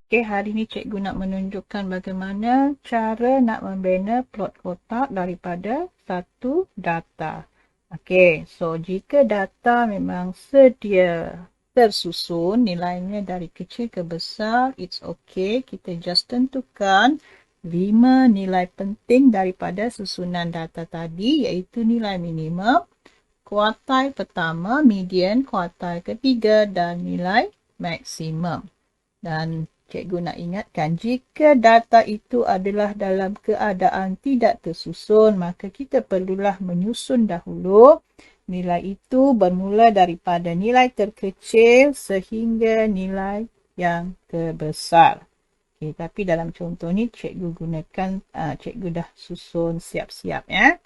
Okey, hari ini cikgu nak menunjukkan bagaimana cara nak membina plot kotak daripada satu data. Okey, so jika data memang sedia tersusun nilainya dari kecil ke besar, it's okay. Kita just tentukan 5 nilai penting daripada susunan data tadi, iaitu nilai minimum, kuartil pertama, median, kuartil ketiga dan nilai maksimum. Dan cikgu nak ingatkan, jika data itu adalah dalam keadaan tidak tersusun, maka kita perlulah menyusun dahulu. Nilai itu bermula daripada nilai terkecil sehingga nilai yang terbesar. Okay, tapi dalam contoh ni cikgu gunakan, cikgu dah susun siap-siap ya.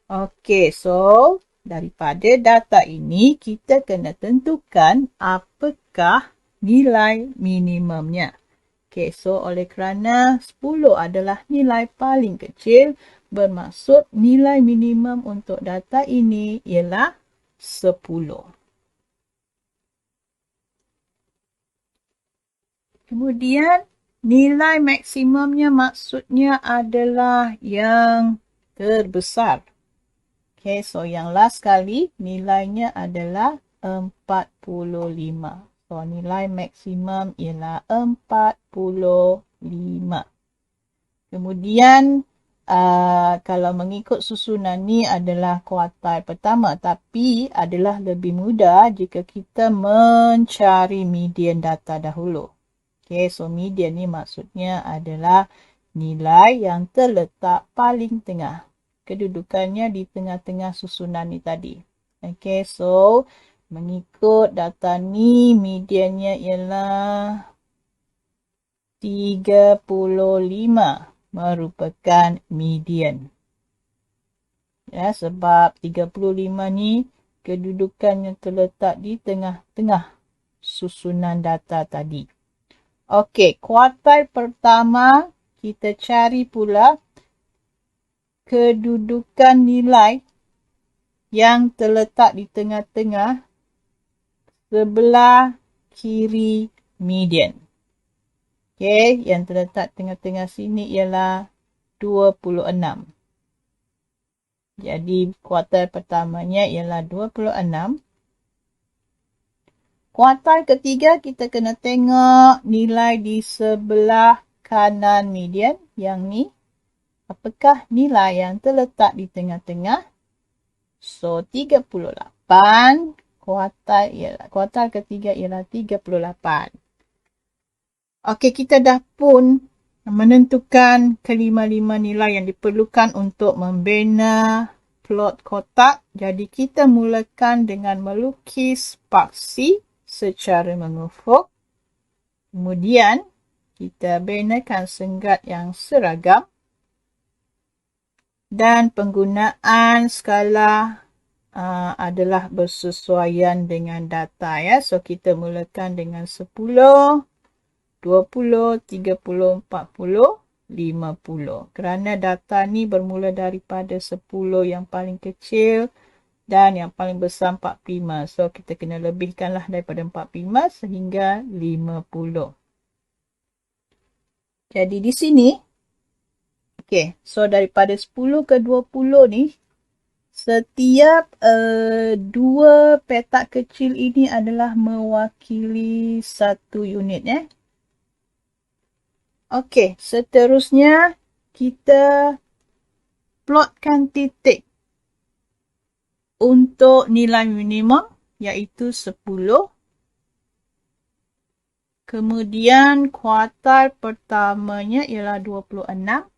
Okey, so daripada data ini kita kena tentukan apakah nilai minimumnya. Okey, so oleh kerana 10 adalah nilai paling kecil, bermaksud nilai minimum untuk data ini ialah 10. Kemudian nilai maksimumnya maksudnya adalah yang terbesar. Okay, so yang last kali nilainya adalah 45. So nilai maksimum ialah 45. Kemudian kalau mengikut susunan ni adalah kuartil pertama, tapi adalah lebih mudah jika kita mencari median data dahulu. Okay, so median ni maksudnya adalah nilai yang terletak paling tengah. Kedudukannya di tengah-tengah susunan ni tadi. Okay, so mengikut data ni mediannya ialah 35 merupakan median. Ya, sebab 35 ni kedudukannya terletak di tengah-tengah susunan data tadi. Okey, kuartil pertama kita cari pula kedudukan nilai yang terletak di tengah-tengah sebelah kiri median. Okey, yang terletak tengah-tengah sini ialah 26. Jadi kuartil pertamanya ialah 26. Kuartil ketiga kita kena tengok nilai di sebelah kanan median yang ni. Apakah nilai yang terletak di tengah-tengah? So 38. Kuartil ketiga ialah 38. Okey, kita dah pun menentukan kelima-lima nilai yang diperlukan untuk membina plot kotak. Jadi kita mulakan dengan melukis paksi secara mengufuk. Kemudian kita binakan senggat yang seragam. Dan penggunaan skala adalah bersesuaian dengan data ya. So kita mulakan dengan 10, 20, 30, 40, 50. Kerana data ni bermula daripada 10 yang paling kecil dan yang paling besar 45. So kita kena lebihkanlah daripada 45 sehingga 50. Jadi di sini, okay, so daripada 10 ke 20 ni, setiap dua petak kecil ini adalah mewakili satu unit ya. Okey, seterusnya kita plotkan titik untuk nilai minimum iaitu 10. Kemudian kuartil pertamanya ialah 26.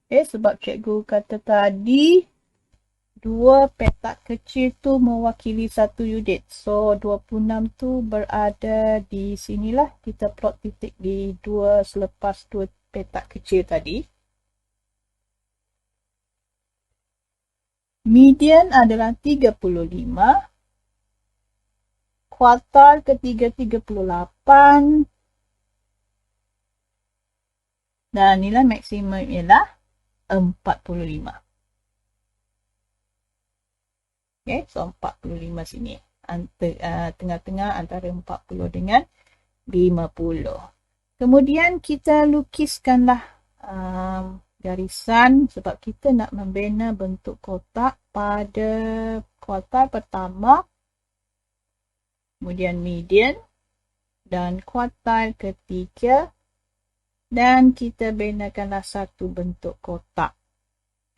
Sebab cikgu kata tadi dua petak kecil tu mewakili satu unit. So 26 tu berada di sinilah. Kita plot titik di selepas dua petak kecil tadi. Median adalah 35. Kuartil ketiga 38. Dan nilai maksimum ialah 45. Okay, so 45 sini. Tengah-tengah antara 40 dengan 50. Kemudian kita lukiskanlah garisan sebab kita nak membina bentuk kotak pada kuartal pertama, kemudian median dan kuartal ketiga, dan kita binakanlah satu bentuk kotak.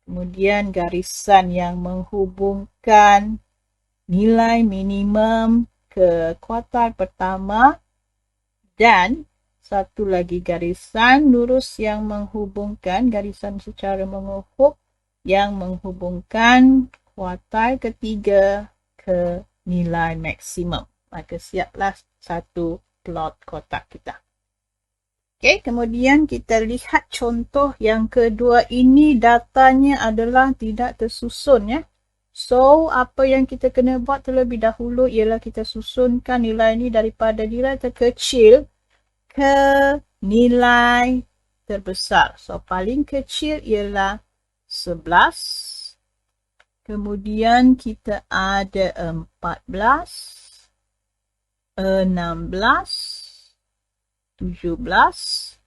Kemudian garisan yang menghubungkan nilai minimum ke kuartal pertama dan satu lagi garisan lurus yang menghubungkan, garisan secara mengufuk yang menghubungkan kuartal ketiga ke nilai maksimum. Maka siaplah satu plot kotak kita. Okey, kemudian kita lihat contoh yang kedua ini, datanya adalah tidak tersusun ya. So, apa yang kita kena buat terlebih dahulu ialah kita susunkan nilai ini daripada nilai terkecil ke nilai terbesar. So, paling kecil ialah 11. Kemudian kita ada 14, 16, 17,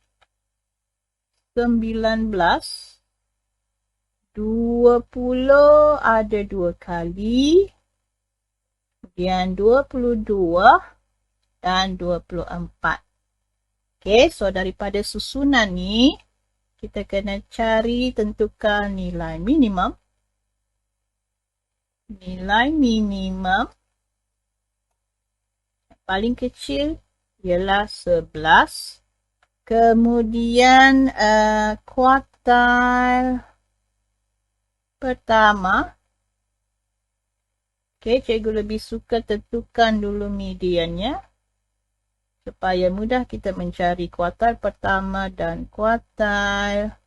19, 20 ada 2 kali, kemudian 22 dan 24. Okay, so daripada susunan ni, kita kena cari, tentukan nilai minimum. Nilai minimum paling kecil ialah 11. Kemudian kuartal pertama. Okay, cikgu lebih suka tentukan dulu mediannya, supaya mudah kita mencari kuartal pertama dan kuartal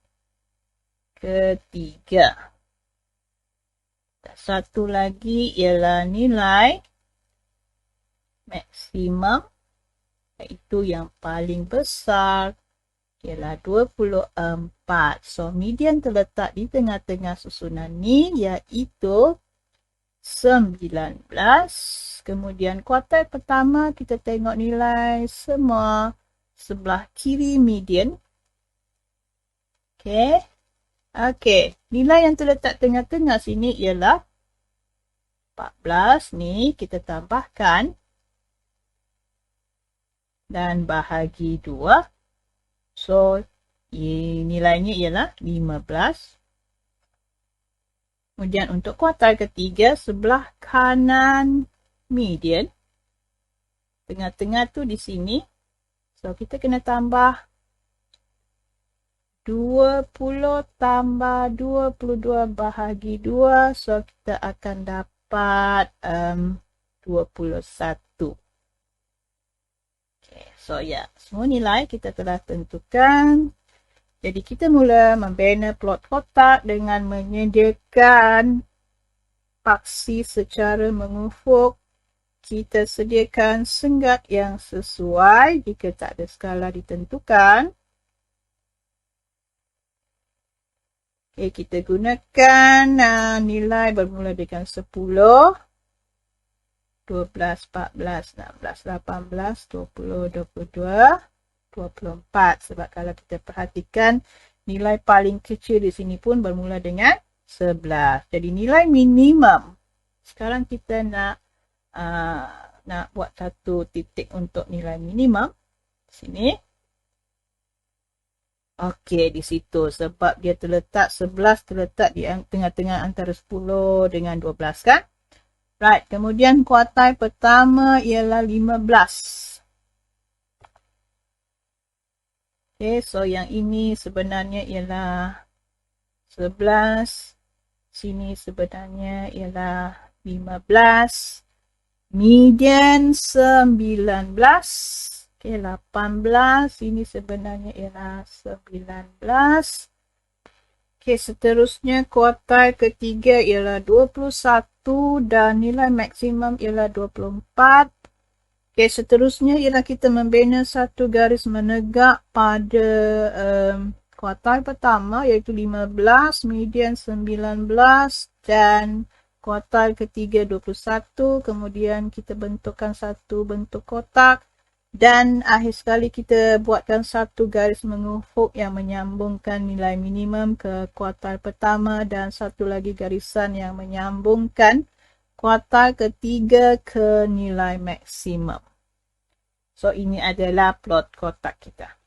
ketiga. Satu lagi ialah nilai maksimum, iaitu yang paling besar ialah 24. So, median terletak di tengah-tengah susunan ni, iaitu 19. Kemudian kuartal pertama kita tengok nilai semua sebelah kiri median. Okey. Okey, nilai yang terletak tengah-tengah sini ialah 14 ni kita tambahkan dan bahagi 2. So, nilainya ialah 15. Kemudian untuk kuartal ketiga, sebelah kanan median. Tengah-tengah tu di sini. So, kita kena tambah 20 tambah 22 bahagi 2. So, kita akan dapat 21. Okay, so semua nilai kita telah tentukan. Jadi kita mula membina plot kotak dengan menyediakan paksi secara mengufuk. Kita sediakan senggat yang sesuai jika tak ada skala ditentukan. Okay, kita gunakan nilai bermula dengan 10, 12, 14, 16, 18, 20, 22. 24. Sebab kalau kita perhatikan nilai paling kecil di sini pun bermula dengan 11. Jadi nilai minimum. Sekarang kita nak buat satu titik untuk nilai minimum. Sini. Okey, di situ. Sebab dia terletak 11 terletak di tengah-tengah antara 10 dengan 12 kan. Right. Kemudian kuartal pertama ialah 15. Okay, so yang ini sebenarnya ialah 11. Sini sebenarnya ialah 15. Median 19. Okay, 18. Sini sebenarnya ialah 19. Okay, seterusnya kuartal ketiga ialah 21 dan nilai maksimum ialah 24. Okay, seterusnya ialah kita membina satu garis menegak pada kuartal pertama iaitu 15, median 19 dan kuartal ketiga 21. Kemudian kita bentukkan satu bentuk kotak Dan akhir sekali kita buatkan satu garis mengufuk yang menyambungkan nilai minimum ke kuartal pertama dan satu lagi garisan yang menyambungkan kuartal ketiga ke nilai maksimum. So ini adalah plot kotak kita.